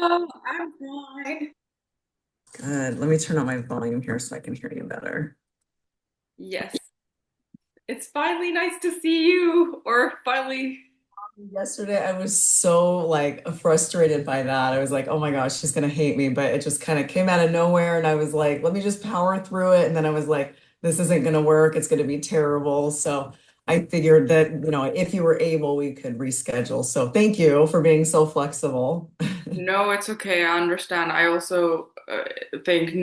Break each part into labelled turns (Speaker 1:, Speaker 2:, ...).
Speaker 1: Hello, I'm fine.
Speaker 2: Good. Let me turn on my volume here so I can hear you better.
Speaker 1: Yes, it's finally nice to see you, or finally.
Speaker 2: Yesterday, I was so frustrated by that. I was like, oh my gosh, she's gonna hate me. But it just kind of came out of nowhere. And I was like, let me just power through it. And then I was like, this isn't gonna work. It's gonna be terrible. So I figured that, if you were able, we could reschedule. So thank you for being so flexible.
Speaker 1: No, it's okay. I understand. I also think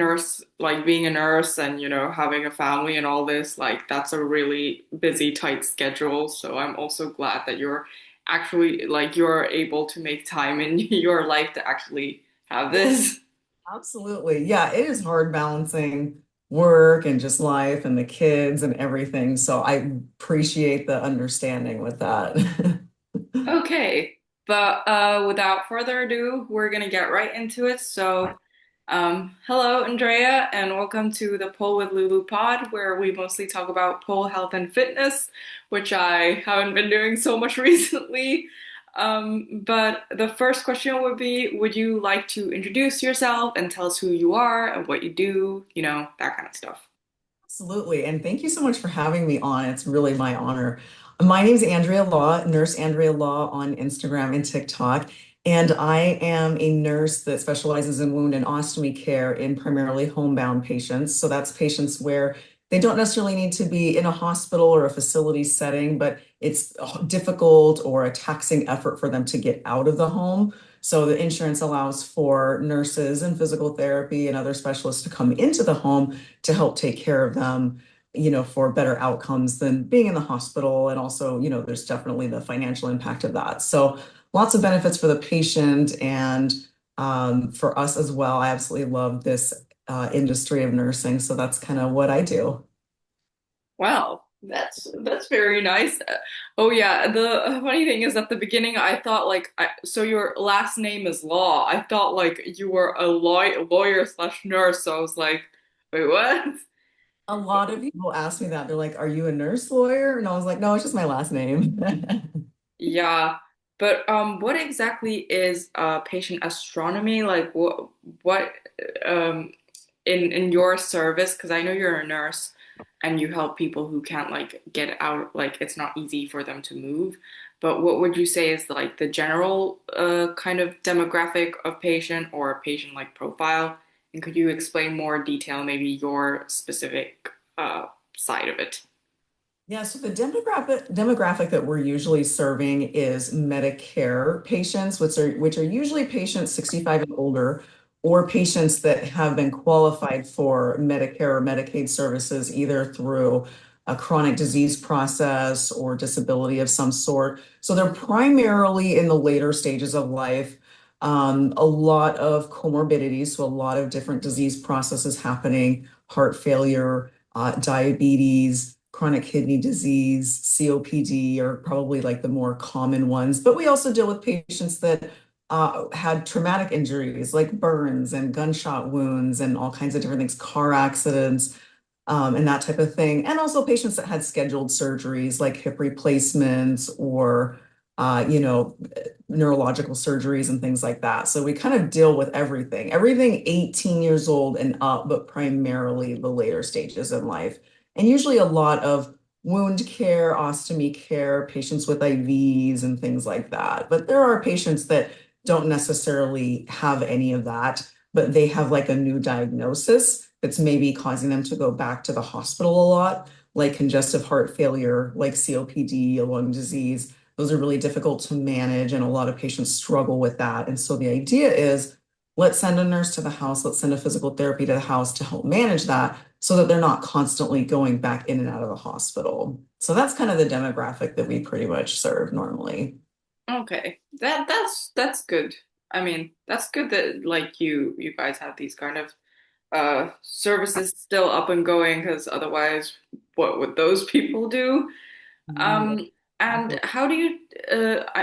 Speaker 1: like being a nurse and, having a family and all this, like that's a really busy, tight schedule. So I'm also glad that you're actually like you're able to make time in your life to actually have this.
Speaker 2: Absolutely. Yeah, it is hard balancing work and just life and the kids and everything. So I appreciate the understanding with that.
Speaker 1: Okay, but without further ado, we're gonna get right into it. Hello, Andrea, and welcome to the Pole with Lulu pod, where we mostly talk about pole health and fitness, which I haven't been doing so much recently. But the first question would be, would you like to introduce yourself and tell us who you are and what you do, that kind of stuff?
Speaker 2: Absolutely. And thank you so much for having me on. It's really my honor. My name is Andrea Law, Nurse Andrea Law on Instagram and TikTok. And I am a nurse that specializes in wound and ostomy care in primarily homebound patients. So that's patients where they don't necessarily need to be in a hospital or a facility setting, but it's difficult or a taxing effort for them to get out of the home. So the insurance allows for nurses and physical therapy and other specialists to come into the home to help take care of them, for better outcomes than being in the hospital. And also, there's definitely the financial impact of that. So lots of benefits for the patient and for us as well. I absolutely love this industry of nursing. So that's kind of what I do.
Speaker 1: Wow, that's very nice. Oh yeah, the funny thing is at the beginning I thought so your last name is Law. I thought like you were a lawyer slash nurse. So I was like, wait, what?
Speaker 2: A lot of people ask me that. They're like, "Are you a nurse lawyer?" And I was like, "No, it's just my last name."
Speaker 1: Yeah, but what exactly is patient astronomy? Like what um in your service? Because I know you're a nurse and you help people who can't like get out, like it's not easy for them to move. But what would you say is like the general kind of demographic of patient or patient like profile? And could you explain more detail, maybe your specific side of it?
Speaker 2: Yeah, so the demographic that we're usually serving is Medicare patients, which are usually patients 65 and older, or patients that have been qualified for Medicare or Medicaid services either through a chronic disease process or disability of some sort. So they're primarily in the later stages of life. A lot of comorbidities, so a lot of different disease processes happening, heart failure, diabetes, chronic kidney disease, COPD are probably like the more common ones. But we also deal with patients that had traumatic injuries like burns and gunshot wounds and all kinds of different things, car accidents, and that type of thing. And also patients that had scheduled surgeries like hip replacements or, neurological surgeries and things like that. So we kind of deal with everything 18 years old and up, but primarily the later stages in life. And usually a lot of wound care, ostomy care, patients with IVs and things like that. But there are patients that don't necessarily have any of that, but they have like a new diagnosis that's maybe causing them to go back to the hospital a lot, like congestive heart failure, like COPD, a lung disease. Those are really difficult to manage, and a lot of patients struggle with that. And so the idea is let's send a nurse to the house, let's send a physical therapy to the house to help manage that so that they're not constantly going back in and out of the hospital. So that's kind of the demographic that we pretty much serve normally.
Speaker 1: Okay. That's good. I mean, that's good that like you guys have these kind of services still up and going because otherwise what would those people do?
Speaker 2: Yeah,
Speaker 1: Um and
Speaker 2: exactly.
Speaker 1: how do you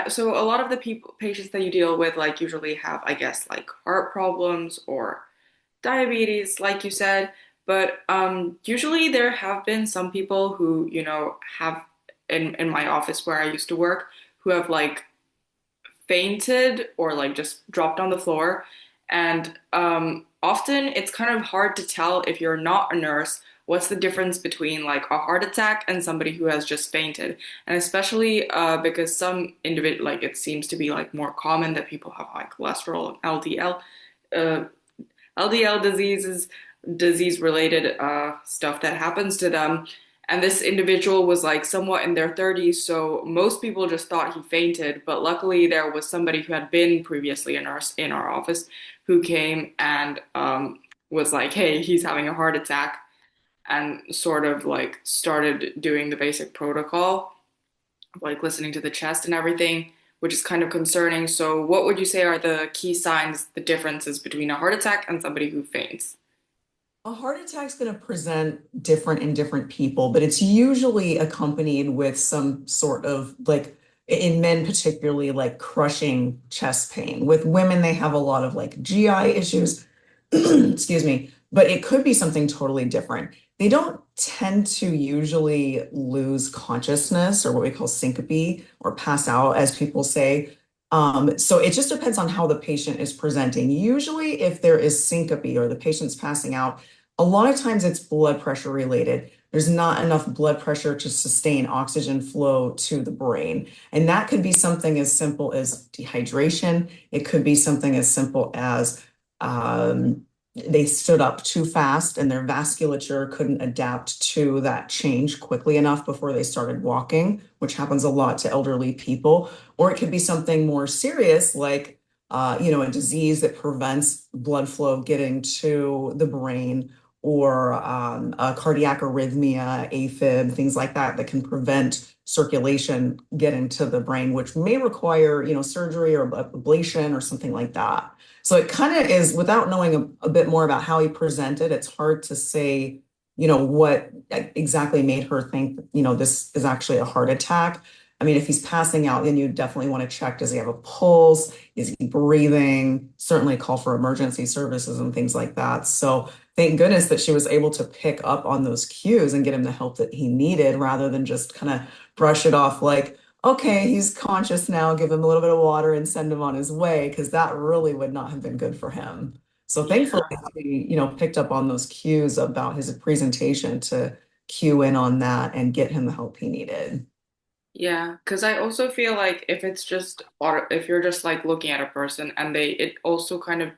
Speaker 1: so a lot of the people patients that you deal with like usually have I guess like heart problems or diabetes like you said, but usually there have been some people who, have in my office where I used to work who have like fainted or like just dropped on the floor. And often it's kind of hard to tell if you're not a nurse what's the difference between like a heart attack and somebody who has just fainted. And especially because some individual, like it seems to be like more common that people have high cholesterol, LDL, uh, LDL diseases, disease related stuff that happens to them. And this individual was like somewhat in their 30s, so most people just thought he fainted. But luckily, there was somebody who had been previously a nurse in our office who came and was like, hey, he's having a heart attack, and sort of like started doing the basic protocol, like listening to the chest and everything, which is kind of concerning. So, what would you say are the key signs, the differences between a heart attack and somebody who faints?
Speaker 2: A heart attack's going to present different in different people, but it's usually accompanied with some sort of like, in men particularly, like crushing chest pain. With women, they have a lot of like GI issues, excuse me, but it could be something totally different. They don't tend to usually lose consciousness or what we call syncope or pass out, as people say. So it just depends on how the patient is presenting. Usually, if there is syncope or the patient's passing out, a lot of times it's blood pressure related. There's not enough blood pressure to sustain oxygen flow to the brain. And that could be something as simple as dehydration. It could be something as simple as they stood up too fast and their vasculature couldn't adapt to that change quickly enough before they started walking, which happens a lot to elderly people. Or it could be something more serious like a disease that prevents blood flow getting to the brain, or a cardiac arrhythmia, AFib, things like that that can prevent circulation getting to the brain, which may require, surgery or ablation or something like that. So it kind of is, without knowing a bit more about how he presented, it's hard to say, what exactly made her think, this is actually a heart attack. I mean, if he's passing out, then you definitely want to check, does he have a pulse? Is he breathing? Certainly call for emergency services and things like that. So thank goodness that she was able to pick up on those cues and get him the help that he needed rather than just kind of brush it off like, okay, he's conscious now, give him a little bit of water and send him on his way, because that really would not have been good for him. So thankfully,
Speaker 1: Yeah.
Speaker 2: he, picked up on those cues about his presentation to cue in on that and get him the help he needed.
Speaker 1: Yeah, because I also feel like if it's just or if you're just like looking at a person and it also kind of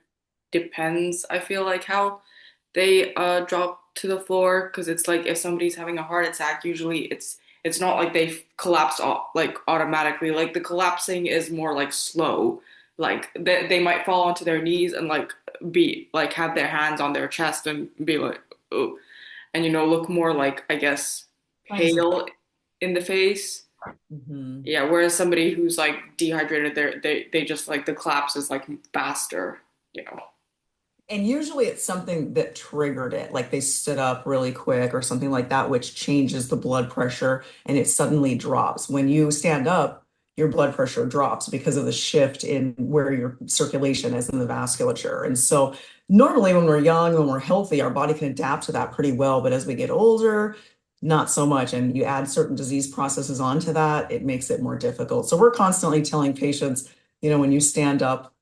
Speaker 1: depends, I feel like how they drop to the floor because it's like if somebody's having a heart attack, usually it's not like they collapse like automatically. Like the collapsing is more like slow. Like they might fall onto their knees and like be like have their hands on their chest and be like, oh, and look more like I guess
Speaker 2: Signs of.
Speaker 1: pale in the face.
Speaker 2: Mhm.
Speaker 1: Yeah, whereas somebody who's like dehydrated, they just like the collapse is like faster, you know.
Speaker 2: And usually it's something that triggered it, like they stood up really quick or something like that, which changes the blood pressure and it suddenly drops. When you stand up, your blood pressure drops because of the shift in where your circulation is in the vasculature. And so, normally, when we're young, when we're healthy, our body can adapt to that pretty well. But as we get older, not so much. And you add certain disease processes onto that, it makes it more difficult. So, we're constantly telling patients, when you stand up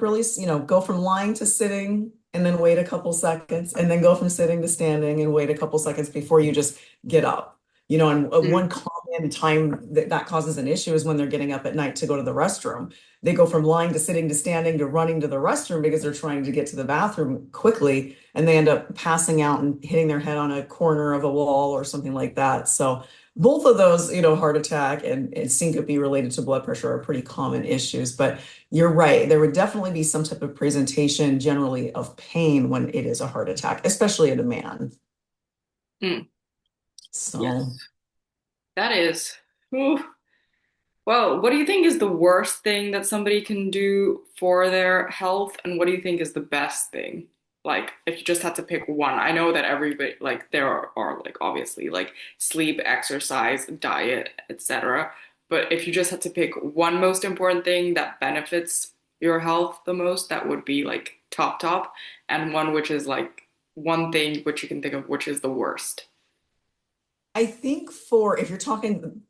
Speaker 2: really, go from lying to sitting and then wait a couple seconds and then go from sitting to standing and wait a couple seconds before you just get up. And one
Speaker 1: Mm.
Speaker 2: common time that causes an issue is when they're getting up at night to go to the restroom. They go from lying to sitting to standing to running to the restroom because they're trying to get to the bathroom quickly, and they end up passing out and hitting their head on a corner of a wall or something like that. So both of those, heart attack and syncope related to blood pressure are pretty common issues. But you're right. There would definitely be some type of presentation generally of pain when it is a heart attack, especially in a man.
Speaker 1: Mm.
Speaker 2: So
Speaker 1: Yes, that is. Ooh. Well, what do you think is the worst thing that somebody can do for their health, and what do you think is the best thing? Like, if you just had to pick one, I know that everybody, like, there are like obviously like sleep, exercise, diet, etc. But if you just had to pick one most important thing that benefits your health the most, that would be like top, and one which is like one thing which you can think of which is the worst.
Speaker 2: I think for if you're talking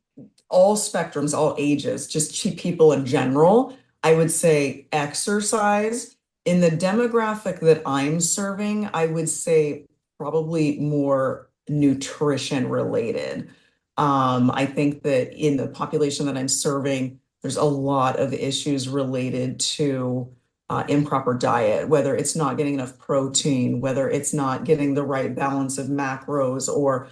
Speaker 2: all spectrums, all ages, just cheap people in general, I would say exercise. In the demographic that I'm serving, I would say probably more nutrition related. I think that in the population that I'm serving, there's a lot of issues related to improper diet, whether it's not getting enough protein, whether it's not getting the right balance of macros, or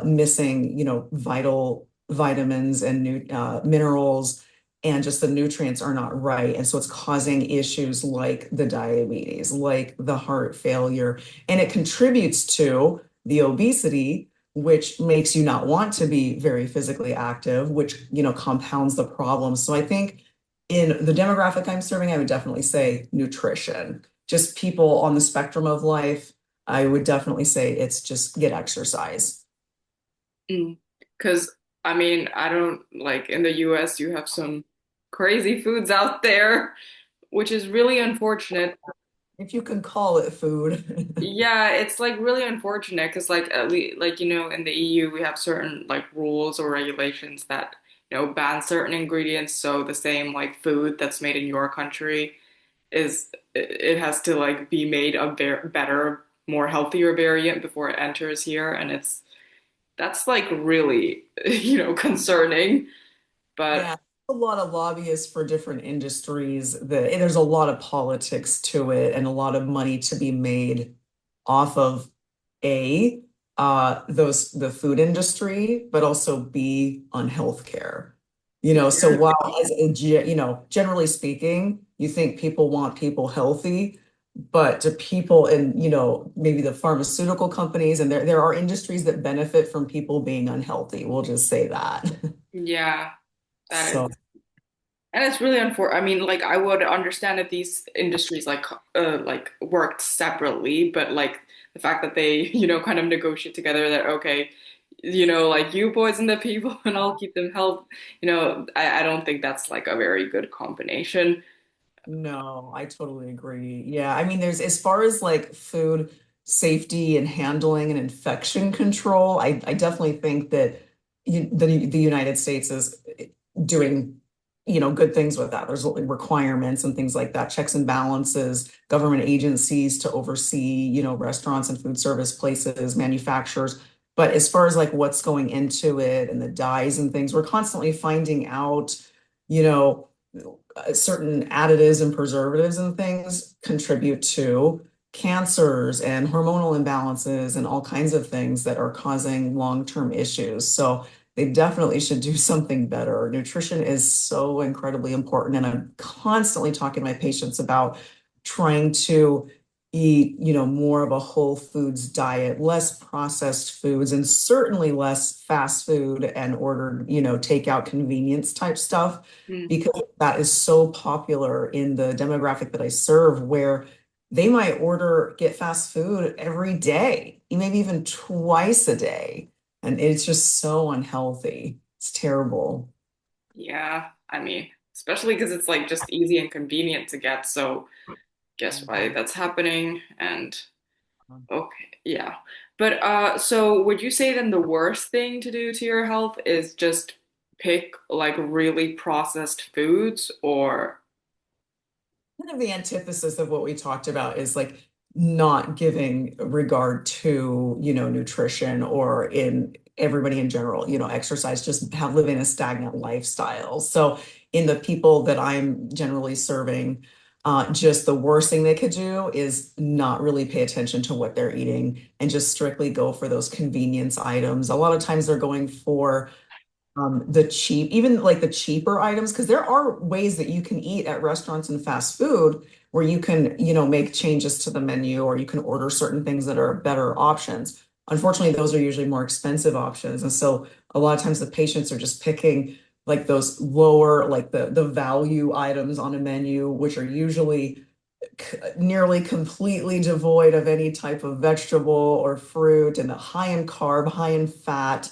Speaker 2: missing, vital vitamins and minerals, and just the nutrients are not right. And so it's causing issues like the diabetes, like the heart failure, and it contributes to the obesity, which makes you not want to be very physically active, which, compounds the problem. So I think in the demographic I'm serving, I would definitely say nutrition. Just people on the spectrum of life, I would definitely say it's just get exercise.
Speaker 1: Mm. Because I mean, I don't like in the US, you have some crazy foods out there, which is really unfortunate.
Speaker 2: If you can call it food.
Speaker 1: Yeah, it's like really unfortunate because like at least like in the EU we have certain like rules or regulations that ban certain ingredients. So the same like food that's made in your country it has to like be made a better, more healthier variant before it enters here, and that's like really concerning. But
Speaker 2: Yeah, a lot of lobbyists for different industries. There's a lot of politics to it and a lot of money to be made off of A, the food industry, but also B, on healthcare. So while generally speaking, you think people want people healthy, but to people in, maybe the pharmaceutical companies, and there are industries that benefit from people being unhealthy. We'll just say that.
Speaker 1: yeah, that
Speaker 2: So
Speaker 1: is. And it's really unfortunate. I mean, like I would understand if these industries like worked separately, but like the fact that they, kind of negotiate together that okay, like you poison the people and I'll keep them health, I don't think that's like a very good combination.
Speaker 2: no, I totally agree. Yeah, I mean, there's as far as like food safety and handling and infection control, I definitely think that the United States is doing, good things with that. There's requirements and things like that, checks and balances, government agencies to oversee, restaurants and food service places, manufacturers. But as far as like what's going into it and the dyes and things, we're constantly finding out, you know certain additives and preservatives and things contribute to cancers and hormonal imbalances and all kinds of things that are causing long-term issues. So they definitely should do something better. Nutrition is so incredibly important. And I'm constantly talking to my patients about trying to eat, more of a whole foods diet, less processed foods, and certainly less fast food and ordered, takeout convenience type stuff,
Speaker 1: Mm,
Speaker 2: because that is so popular in the demographic that I serve, where they might get fast food every day, maybe even twice a day. And it's just so unhealthy. It's terrible.
Speaker 1: yeah, I mean, especially because it's like just easy and convenient to get. So guess why that's happening. And okay, yeah. But so would you say then the worst thing to do to your health is just pick like really processed foods or
Speaker 2: Kind of the antithesis of what we talked about is like not giving regard to, nutrition, or in everybody in general, exercise, just have living a stagnant lifestyle. So in the people that I'm generally serving, just the worst thing they could do is not really pay attention to what they're eating and just strictly go for those convenience items. A lot of times they're going for even like the cheaper items, because there are ways that you can eat at restaurants and fast food where you can, make changes to the menu, or you can order certain things that are better options. Unfortunately, those are usually more expensive options. And so a lot of times the patients are just picking like those lower, like the value items on a menu, which are usually nearly completely devoid of any type of vegetable or fruit, and high in carb, high in fat,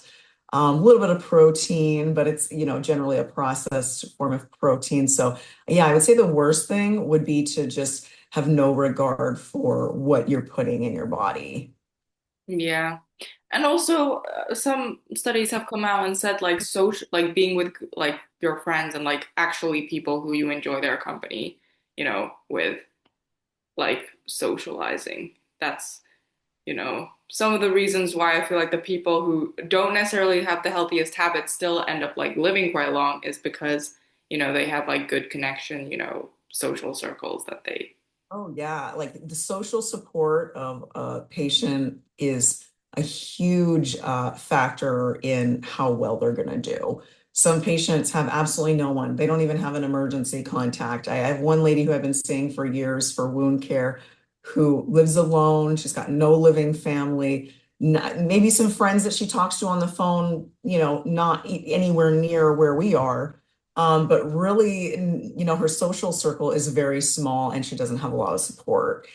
Speaker 2: a little bit of protein, but it's, generally a processed form of protein. So yeah, I would say the worst thing would be to just have no regard for what you're putting in your body.
Speaker 1: yeah. And also some studies have come out and said like social like being with like your friends and like actually people who you enjoy their company, with like socializing. That's, some of the reasons why I feel like the people who don't necessarily have the healthiest habits still end up like living quite long is because, they have like good connection, social circles that they.
Speaker 2: Oh, yeah. Like the social support of a patient is a huge factor in how well they're going to do. Some patients have absolutely no one. They don't even have an emergency contact. I have one lady who I've been seeing for years for wound care who lives alone. She's got no living family, not, maybe some friends that she talks to on the phone, not anywhere near where we are. But really, her social circle is very small and she doesn't have a lot of support.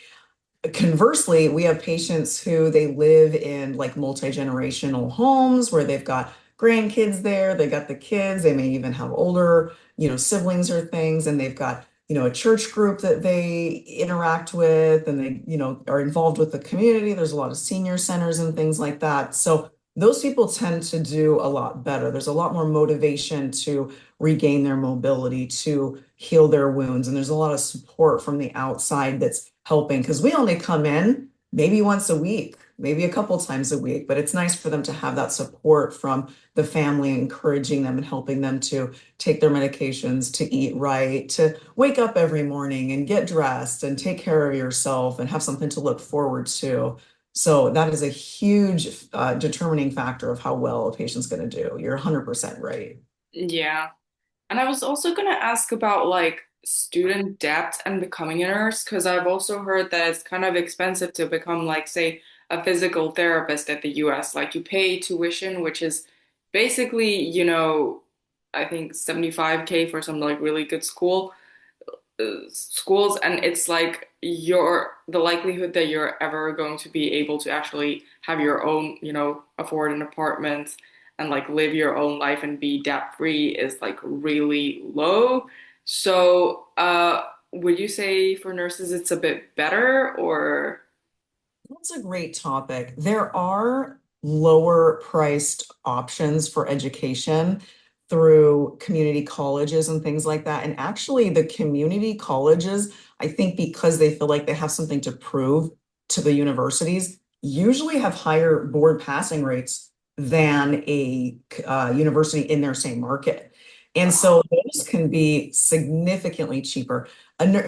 Speaker 2: Conversely, we have patients who they live in like multi-generational homes where they've got grandkids there, they got the kids, they may even have older, siblings or things, and they've got, a church group that they interact with and they, are involved with the community. There's a lot of senior centers and things like that. So those people tend to do a lot better. There's a lot more motivation to regain their mobility, to heal their wounds. And there's a lot of support from the outside that's helping because we only come in maybe once a week, maybe a couple times a week, but it's nice for them to have that support from the family, encouraging them and helping them to take their medications, to eat right, to wake up every morning and get dressed and take care of yourself and have something to look forward to. So that is a huge determining factor of how well a patient's going to do. You're 100% right.
Speaker 1: Yeah. And I was also going to ask about like student debt and becoming a nurse, because I've also heard that it's kind of expensive to become, like, say, a physical therapist at the US. Like, you pay tuition, which is basically, I think 75K for some like really good schools, and it's like the likelihood that you're ever going to be able to actually have your own, afford an apartment and like live your own life and be debt free is like really low. So, would you say for nurses it's a bit better or?
Speaker 2: That's a great topic. There are lower priced options for education through community colleges and things like that. And actually, the community colleges, I think because they feel like they have something to prove to the universities, usually have higher board passing rates than a university in their same market. And so those can be significantly cheaper.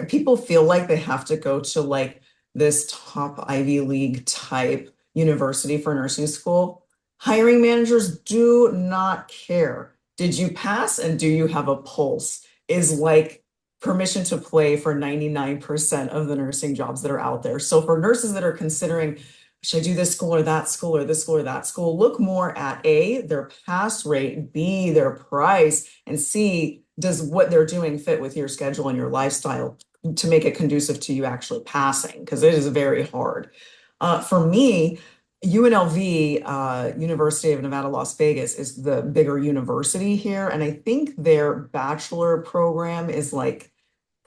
Speaker 2: People feel like they have to go to like this top Ivy League type university for nursing school. Hiring managers do not care. Did you pass and do you have a pulse? Is like permission to play for 99% of the nursing jobs that are out there. So for nurses that are considering, should I do this school or that school or this school or that school, look more at A, their pass rate, B, their price, and C, does what they're doing fit with your schedule and your lifestyle to make it conducive to you actually passing, because it is very hard. For me, UNLV, University of Nevada, Las Vegas, is the bigger university here. And I think their bachelor program is like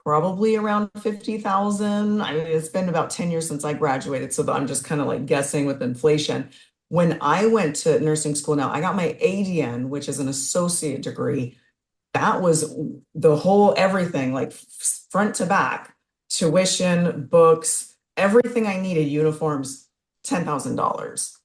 Speaker 2: probably around 50,000. I mean, it's been about 10 years since I graduated, so I'm just kind of like guessing with inflation. When I went to nursing school now, I got my ADN, which is an associate degree. That was the whole everything, like front to back, tuition, books, everything I needed, uniforms, $10,000.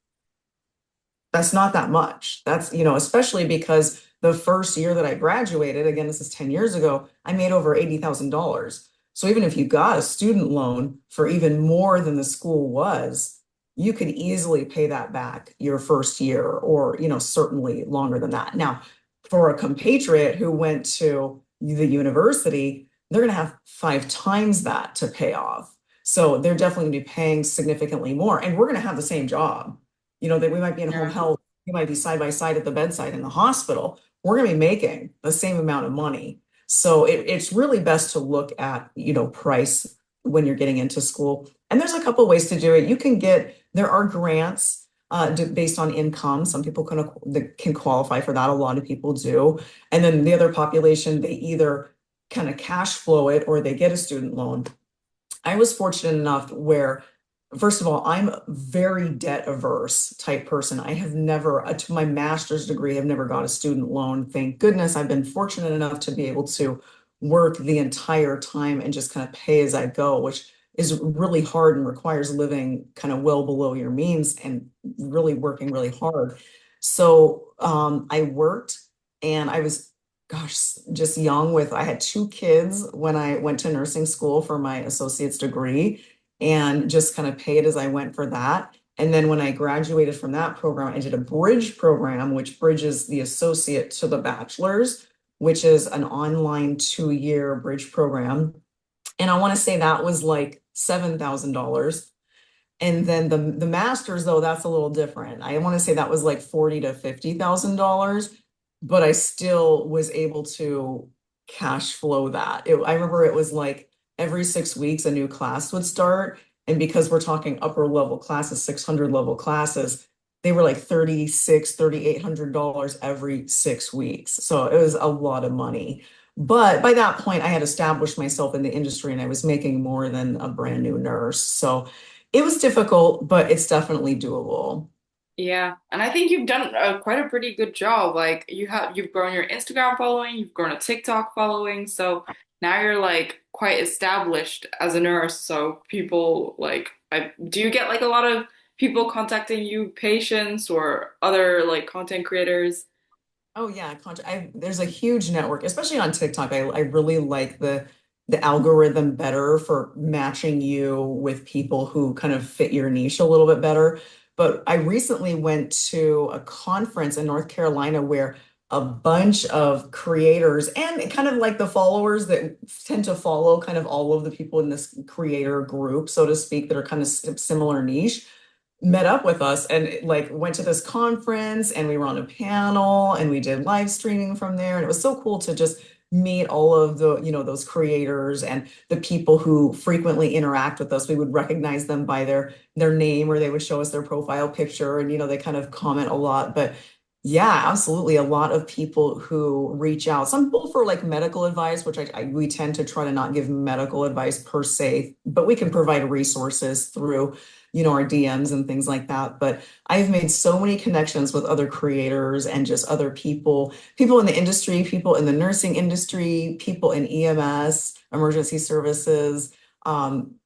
Speaker 2: That's not that much. That's, especially because the first year that I graduated, again, this is 10 years ago, I made over $80,000. So even if you got a student loan for even more than the school was, you could easily pay that back your first year or, certainly longer than that. Now, for a compatriot who went to the university, they're going to have 5 times that to pay off. So they're definitely going to be paying significantly more. And we're going to have the same job. That we might be in home
Speaker 1: Yeah.
Speaker 2: health, we might be side by side at the bedside in the hospital. We're going to be making the same amount of money. So it's really best to look at, price when you're getting into school. And there's a couple ways to do it. There are grants based on income. Some people can qualify for that. A lot of people do. And then the other population, they either kind of cash flow it or they get a student loan. I was fortunate enough where First of all, I'm a very debt averse type person. I have never, to my master's degree, have never got a student loan. Thank goodness I've been fortunate enough to be able to work the entire time and just kind of pay as I go, which is really hard and requires living kind of well below your means and really working really hard. So I worked and I was, gosh, just young with, I had two kids when I went to nursing school for my associate's degree and just kind of paid as I went for that. And then when I graduated from that program, I did a bridge program, which bridges the associate to the bachelor's, which is an online 2-year bridge program. And I want to say that was like $7,000. And then the masters, though, that's a little different. I want to say that was like 40 to $50,000, but I still was able to cash flow that. I remember it was like every 6 weeks a new class would start. And because we're talking upper level classes, 600 level classes, they were like 36, $3,800 every 6 weeks. So it was a lot of money. But by that point, I had established myself in the industry and I was making more than a brand new nurse. So it was difficult, but it's definitely doable.
Speaker 1: Yeah, and I think you've done quite a pretty good job. Like you've grown your Instagram following, you've grown a TikTok following, so now you're like quite established as a nurse. So people like, do you get like a lot of people contacting you, patients or other like content creators?
Speaker 2: Oh yeah, there's a huge network, especially on TikTok. I really like the algorithm better for matching you with people who kind of fit your niche a little bit better. But I recently went to a conference in North Carolina where a bunch of creators and kind of like the followers that tend to follow kind of all of the people in this creator group, so to speak, that are kind of similar niche met up with us and like went to this conference and we were on a panel and we did live streaming from there and it was so cool to just meet all of the those creators and the people who frequently interact with us. We would recognize them by their name or they would show us their profile picture and they kind of comment a lot. But yeah, absolutely, a lot of people who reach out, some people for like medical advice, which we tend to try to not give medical advice per se, but we can provide resources through our DMs and things like that. But I've made so many connections with other creators and just other people in the industry, people in the nursing industry, people in EMS, emergency services,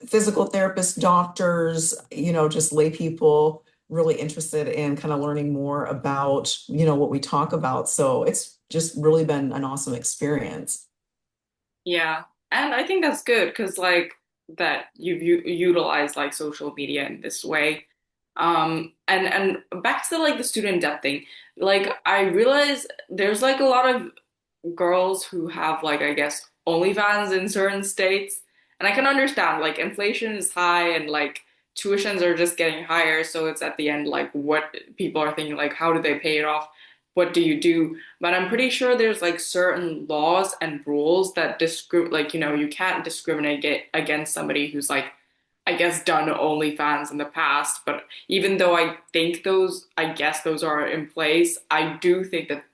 Speaker 2: physical therapists, doctors, just lay people really interested in kind of learning more about, what we talk about. So it's just really been an awesome experience.
Speaker 1: Yeah. And I think that's good because like that you've utilized like social media in this way. And back to like the student debt thing. Like I realize there's like a lot of girls who have like I guess OnlyFans in certain states. And I can understand like inflation is high and like tuitions are just getting higher, so it's at the end like what people are thinking like how do they pay it off? What do you do? But I'm pretty sure there's like certain laws and rules that like you can't discriminate against somebody who's like I guess done OnlyFans in the past, but even though I think I guess those are in place, I do think that,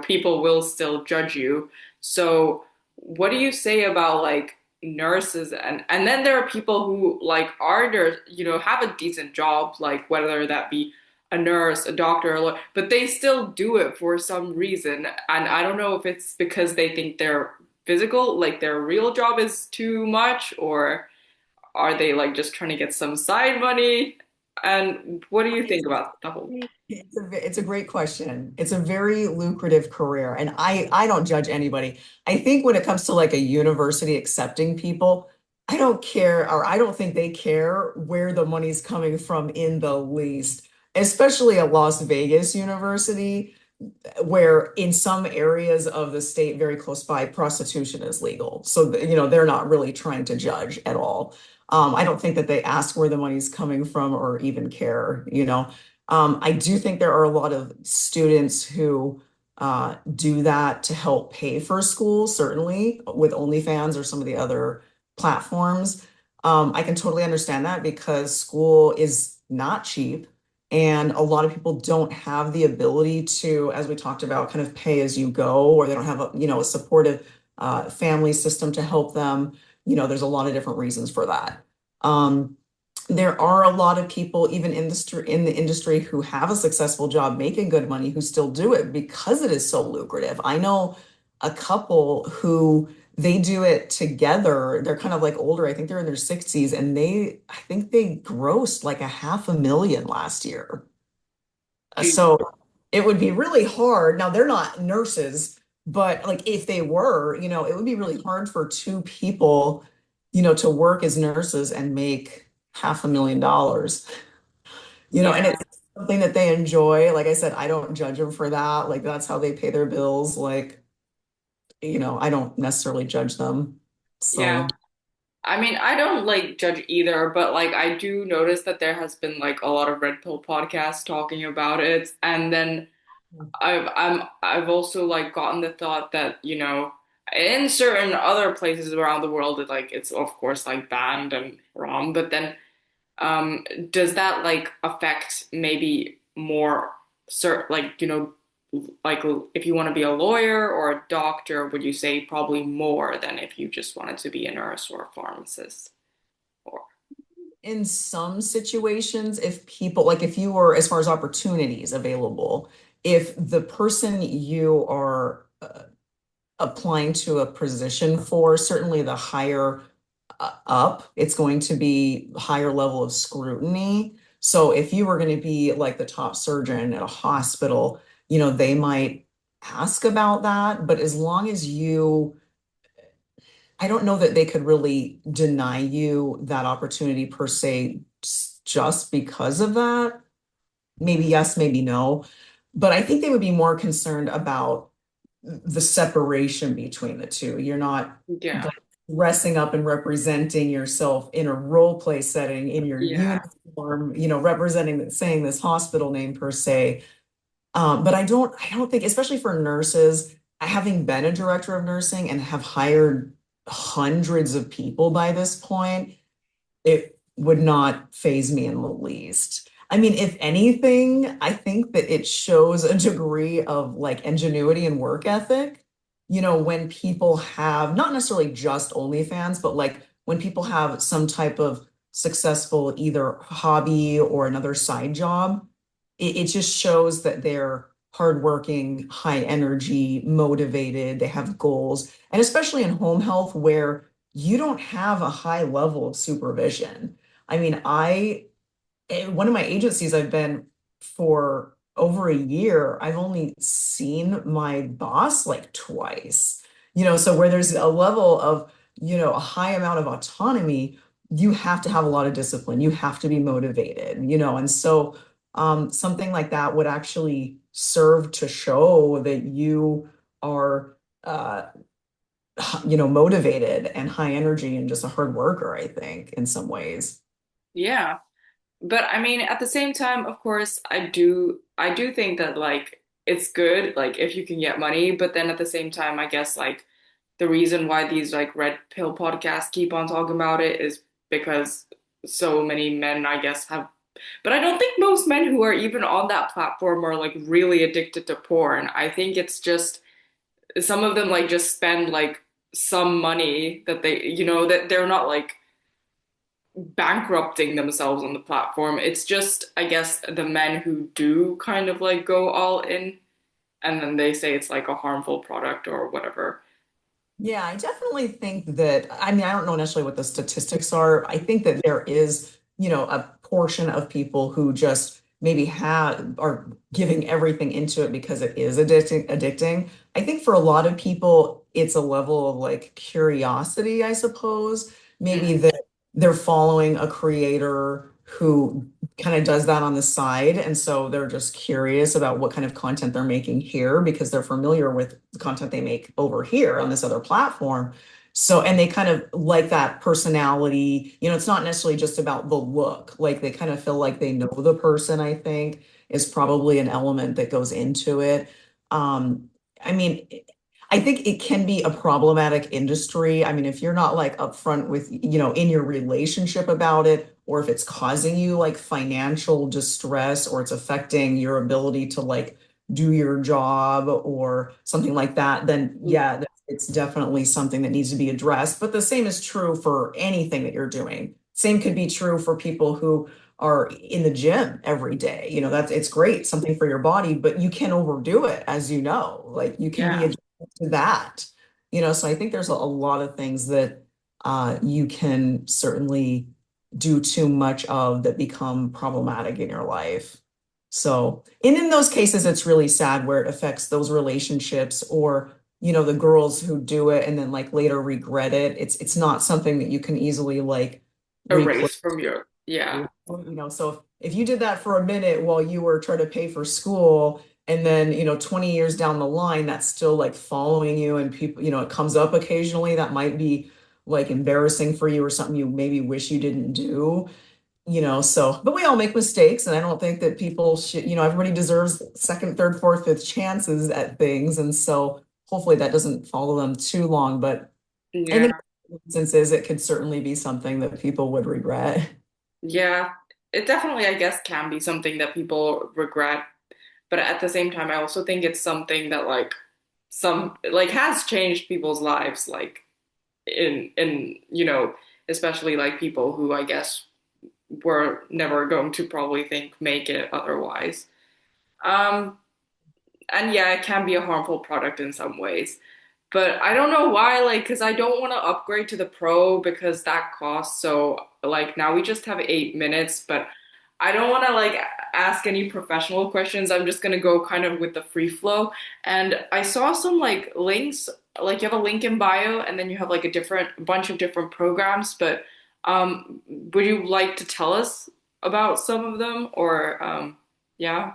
Speaker 1: people will still judge you. So what do you say about like nurses and then there are people who like are nurse, have a decent job, like whether that be a nurse, a doctor, but they still do it for some reason. And I don't know if it's because they think like their real job is too much, or are they like just trying to get some side money? And what do you think about the whole?
Speaker 2: It's a great question. It's a very lucrative career, and I don't judge anybody. I think when it comes to like a university accepting people, I don't care, or I don't think they care where the money's coming from in the least, especially at Las Vegas University, where in some areas of the state very close by, prostitution is legal. So, they're not really trying to judge at all. I don't think that they ask where the money's coming from or even care. I do think there are a lot of students who do that to help pay for school, certainly with OnlyFans or some of the other platforms. I can totally understand that because school is not cheap. And a lot of people don't have the ability to, as we talked about, kind of pay as you go, or they don't have a supportive family system to help them. There's a lot of different reasons for that. Um, There are a lot of people, even in the industry, who have a successful job making good money who still do it because it is so lucrative. I know a couple who they do it together. They're kind of like older. I think they're in their 60s, and I think they grossed like a half a million last year.
Speaker 1: Gee,
Speaker 2: So it would be really hard. Now they're not nurses, but like if they were, it would be really hard for two people, to work as nurses and make $500,000, and
Speaker 1: yeah,
Speaker 2: it's something that they enjoy. Like I said, I don't judge them for that. Like that's how they pay their bills. Like, I don't necessarily judge them.
Speaker 1: yeah.
Speaker 2: So
Speaker 1: I mean, I don't like judge either, but like I do notice that there has been like a lot of red pill podcasts talking about it, and then I've also like gotten the thought that, in certain other places around the world, it's of course like banned and wrong, but then does that like affect maybe more certain like, like if you want to be a lawyer or a doctor, would you say probably more than if you just wanted to be a nurse or a pharmacist? Or
Speaker 2: in some situations, if people, like if you were, as far as opportunities available, if the person you are applying to a position for, certainly the higher up, it's going to be higher level of scrutiny. So if you were going to be like the top surgeon at a hospital, they might ask about that. But as long as I don't know that they could really deny you that opportunity per se just because of that. Maybe yes, maybe no. But I think they would be more concerned about the separation between the two. You're not
Speaker 1: yeah,
Speaker 2: like dressing up and representing yourself in a role play setting in your
Speaker 1: yeah,
Speaker 2: uniform, representing, saying this hospital name per se. But I don't think, especially for nurses, having been a director of nursing and have hired hundreds of people by this point, it would not phase me in the least. I mean, if anything, I think that it shows a degree of like ingenuity and work ethic. When people have not necessarily just OnlyFans, but like when people have some type of successful either hobby or another side job, it just shows that they're hardworking, high energy, motivated, they have goals. And especially in home health where you don't have a high level of supervision. I mean, one of my agencies I've been for over a year, I've only seen my boss like twice. So where there's a level of, a high amount of autonomy, you have to have a lot of discipline. You have to be motivated, and so something like that would actually serve to show that you are motivated and high energy and just a hard worker, I think, in some ways.
Speaker 1: yeah. But I mean, at the same time, of course, I do think that like it's good, like if you can get money, but then at the same time, I guess like the reason why these like red pill podcasts keep on talking about it is because so many men, I guess, have, but I don't think most men who are even on that platform are like really addicted to porn. I think it's just some of them like just spend like some money that that they're not like bankrupting themselves on the platform. It's just, I guess, the men who do kind of like go all in and then they say it's like a harmful product or whatever.
Speaker 2: Yeah, I definitely think that, I mean, I don't know necessarily what the statistics are. I think that there is, a portion of people who just maybe are giving everything into it because it is addicting. I think for a lot of people, it's a level of like curiosity, I suppose. Maybe
Speaker 1: Mm,
Speaker 2: that they're following a creator who kind of does that on the side. And so they're just curious about what kind of content they're making here because they're familiar with the content they make over here on this other platform. So, and they kind of like that personality. It's not necessarily just about the look. Like they kind of feel like they know the person, I think, is probably an element that goes into it. I mean, I think it can be a problematic industry. I mean, if you're not like upfront with, in your relationship about it, or if it's causing you like financial distress or it's affecting your ability to like do your job or something like that, then
Speaker 1: mm,
Speaker 2: yeah, it's definitely something that needs to be addressed. But the same is true for anything that you're doing. Same could be true for people who are in the gym every day. You know, that's it's great, something for your body, but you can overdo it, as you know. Like you can be
Speaker 1: Yeah.
Speaker 2: addicted to that. You know, so I think there's a lot of things that you can certainly do too much of that become problematic in your life. So, and in those cases, it's really sad where it affects those relationships or, you know, the girls who do it and then like later regret it. It's not something that you can easily like replace.
Speaker 1: Erase from your, yeah.
Speaker 2: You know, so if you did that for a minute while you were trying to pay for school, and then, you know, 20 years down the line, that's still like following you and people, you know, it comes up occasionally, that might be like embarrassing for you or something you maybe wish you didn't do, you know, so, but we all make mistakes, and I don't think that people should, you know, everybody deserves second, third, fourth, fifth chances at things. And so hopefully that doesn't follow them too long. But I think
Speaker 1: Yeah.
Speaker 2: instances it could certainly be something that people would regret.
Speaker 1: Yeah. It definitely, I guess, can be something that people regret. But at the same time, I also think it's something that some like has changed people's lives, like in especially like people who I guess were never going to probably think make it otherwise. Um, and yeah, it can be a harmful product in some ways. But I don't know why, like, because I don't want to upgrade to the Pro because that costs. So, like, now we just have 8 minutes, but I don't want to, like, ask any professional questions. I'm just going to go kind of with the free flow. And I saw some, like, links, like, you have a link in bio, and then you have, like, bunch of different programs. But would you like to tell us about some of them? Or, yeah?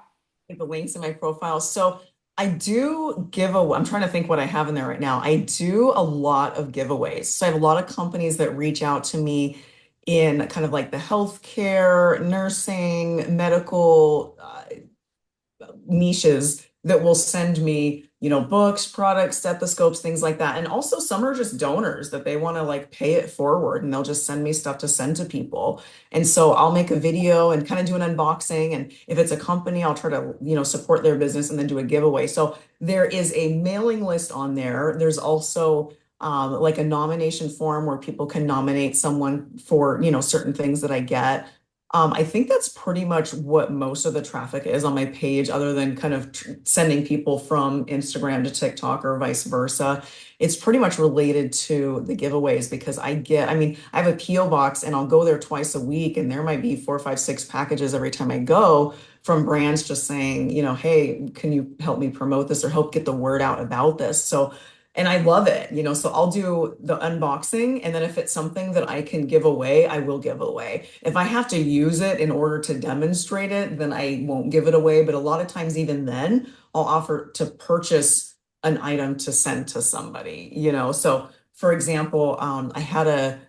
Speaker 2: The links in my profile. So I do give a, I'm trying to think what I have in there right now. I do a lot of giveaways. So I have a lot of companies that reach out to me in kind of like the healthcare, nursing, medical niches that will send me, you know, books, products, stethoscopes, things like that. And also some are just donors that they want to like pay it forward and they'll just send me stuff to send to people. And so I'll make a video and kind of do an unboxing. And if it's a company, I'll try to, you know, support their business and then do a giveaway. So there is a mailing list on there. There's also like a nomination form where people can nominate someone for, you know, certain things that I get. I think that's pretty much what most of the traffic is on my page, other than kind of sending people from Instagram to TikTok or vice versa. It's pretty much related to the giveaways because I mean, I have a PO box and I'll go there twice a week, and there might be four, five, six packages every time I go from brands just saying, you know, hey, can you help me promote this or help get the word out about this? So and I love it, you know, so I'll do the unboxing. And then if it's something that I can give away, I will give away. If I have to use it in order to demonstrate it, then I won't give it away. But a lot of times, even then, I'll offer to purchase an item to send to somebody, you know. So for example, I had a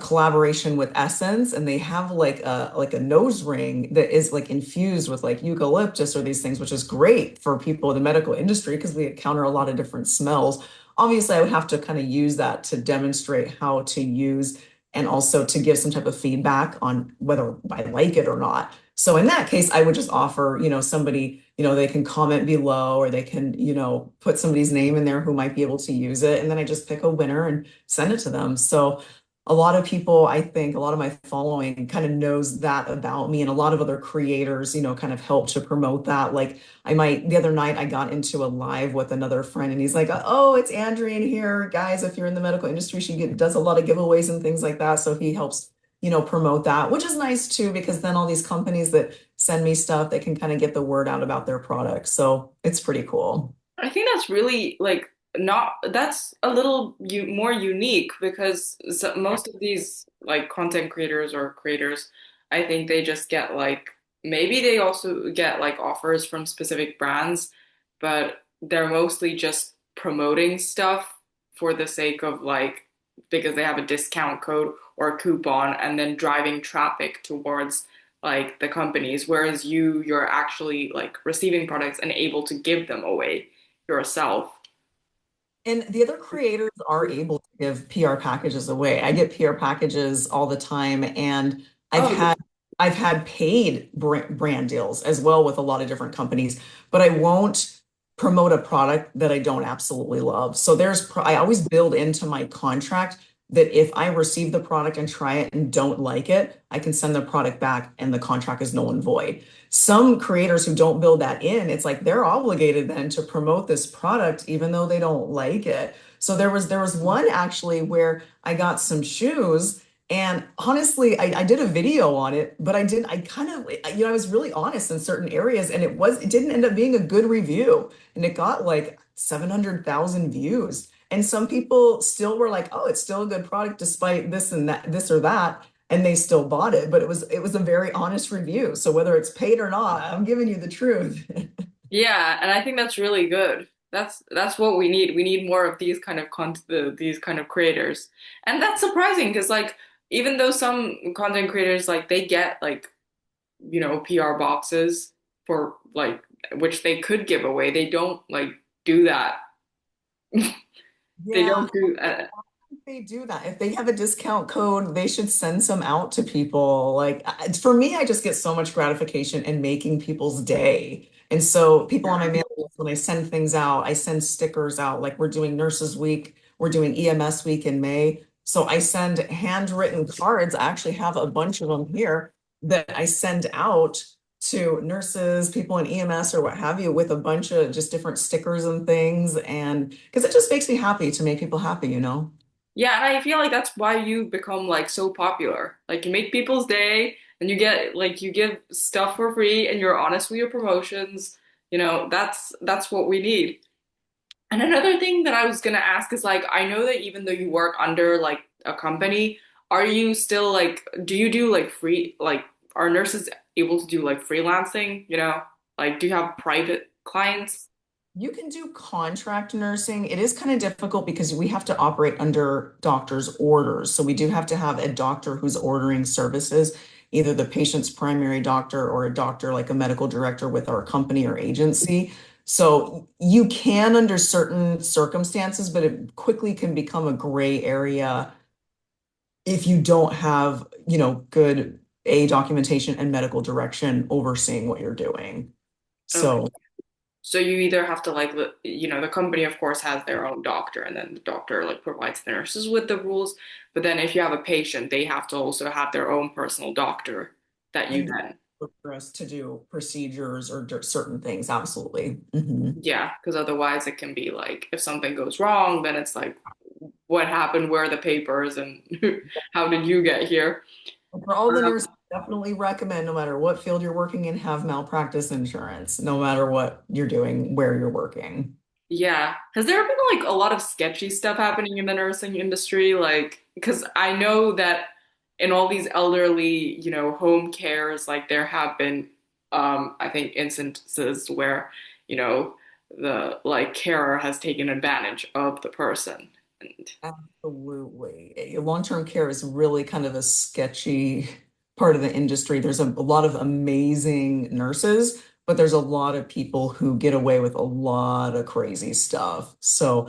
Speaker 2: collaboration with Essence, and they have like a nose ring that is like infused with like eucalyptus or these things, which is great for people in the medical industry because we encounter a lot of different smells. Obviously, I would have to kind of use that to demonstrate how to use and also to give some type of feedback on whether I like it or not. So in that case, I would just offer, you know, somebody, you know, they can comment below or they can, you know, put somebody's name in there who might be able to use it. And then I just pick a winner and send it to them. So a lot of people, I think, a lot of my following kind of knows that about me, and a lot of other creators, you know, kind of help to promote that. Like the other night I got into a live with another friend and he's like, oh, it's Andrea in here. Guys, if you're in the medical industry, does a lot of giveaways and things like that. So he helps, you know, promote that, which is nice too, because then all these companies that send me stuff, they can kind of get the word out about their products. So it's pretty cool.
Speaker 1: I think that's really like not that's a little more unique because most of these like content creators or creators, I think they just get like maybe they also get like offers from specific brands, but they're mostly just promoting stuff for the sake of like because they have a discount code or a coupon and then driving traffic towards like the companies, whereas you're actually like receiving products and able to give them away yourself.
Speaker 2: And the other creators are able to give PR packages away. I get PR packages all the time, and I've
Speaker 1: Oh,
Speaker 2: had I've had paid brand deals as well with a lot of different companies, but I won't promote a product that I don't absolutely love. So I always build into my contract that if I receive the product and try it and don't like it, I can send the product back and the contract is null and void. Some creators who don't build that in, it's like they're obligated then to promote this product even though they don't like it. So there was one actually where I got some shoes and honestly, I did a video on it, but I kind of, I was really honest in certain areas and it didn't end up being a good review. And it got like 700,000 views. And some people still were like, oh, it's still a good product despite this and that, this or that. And they still bought it, but it was a very honest review. So whether it's paid or not, I'm giving you the truth.
Speaker 1: Yeah, and I think that's really good. That's what we need. We need more of these kind of these kind of creators. And that's surprising because like even though some content creators like they get like, PR boxes for like which they could give away, they don't like do that. They
Speaker 2: Yeah,
Speaker 1: don't do
Speaker 2: if they do that. If they have a discount code, they should send some out to people. Like for me, I just get so much gratification in making people's day. And so people on my
Speaker 1: Yeah.
Speaker 2: mailing list, when I send things out, I send stickers out. Like we're doing Nurses Week, we're doing EMS Week in May. So I send handwritten cards. I actually have a bunch of them here that I send out to nurses, people in EMS or what have you, with a bunch of just different stickers and things. And because it just makes me happy to make people happy, you know?
Speaker 1: Yeah, and I feel like that's why you become like so popular. Like you make people's day and you get like you give stuff for free and you're honest with your promotions. That's what we need. And another thing that I was gonna ask is like I know that even though you work under like a company, are you still like do you do like free like are nurses able to do like freelancing, Like do you have private clients?
Speaker 2: You can do contract nursing. It is kind of difficult because we have to operate under doctor's orders. So we do have to have a doctor who's ordering services, either the patient's primary doctor or a doctor like a medical director with our company or agency. So you can under certain circumstances, but it quickly can become a gray area if you don't have, good A documentation and medical direction overseeing what you're doing.
Speaker 1: Okay.
Speaker 2: So
Speaker 1: So you either have to like, the company of course has their own doctor and then the doctor like provides the nurses with the rules. But then if you have a patient, they have to also have their own personal doctor that you
Speaker 2: and
Speaker 1: then,
Speaker 2: for us to do procedures or certain things. Absolutely. Mhm.
Speaker 1: yeah, because otherwise it can be like if something goes wrong, then it's like, what happened? Where are the papers and how did you get here?
Speaker 2: For all the
Speaker 1: Um,
Speaker 2: nurses, definitely recommend, no matter what field you're working in, have malpractice insurance, no matter what you're doing, where you're working.
Speaker 1: Yeah. Has there been like a lot of sketchy stuff happening in the nursing industry? Like, because I know that in all these elderly, home cares, like there have been, I think instances where, you know, the like carer has taken advantage of the person. And
Speaker 2: Absolutely. Long-term care is really kind of a sketchy part of the industry. There's a lot of amazing nurses, but there's a lot of people who get away with a lot of crazy stuff. So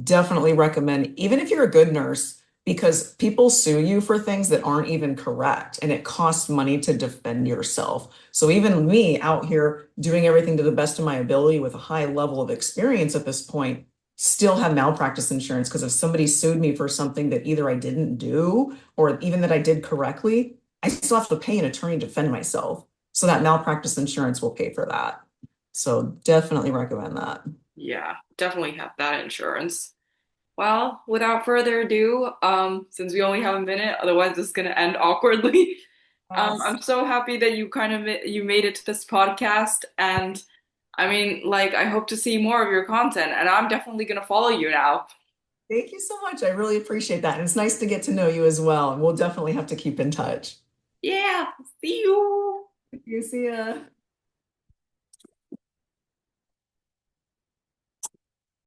Speaker 2: definitely recommend, even if you're a good nurse, because people sue you for things that aren't even correct, and it costs money to defend yourself. So even me out here doing everything to the best of my ability with a high level of experience at this point, still have malpractice insurance because if somebody sued me for something that either I didn't do or even that I did correctly, I still have to pay an attorney to defend myself. So that malpractice insurance will pay for that. So definitely recommend that.
Speaker 1: yeah, definitely have that insurance. Well, without further ado, since we only have a minute, otherwise this is gonna end awkwardly.
Speaker 2: Yes.
Speaker 1: I'm so happy that you kind of you made it to this podcast, and I mean, like, I hope to see more of your content, and I'm definitely gonna follow you now.
Speaker 2: Thank you so much. I really appreciate that. And it's nice to get to know you as well. And we'll definitely have to keep in touch.
Speaker 1: Yeah, see you.
Speaker 2: You see ya.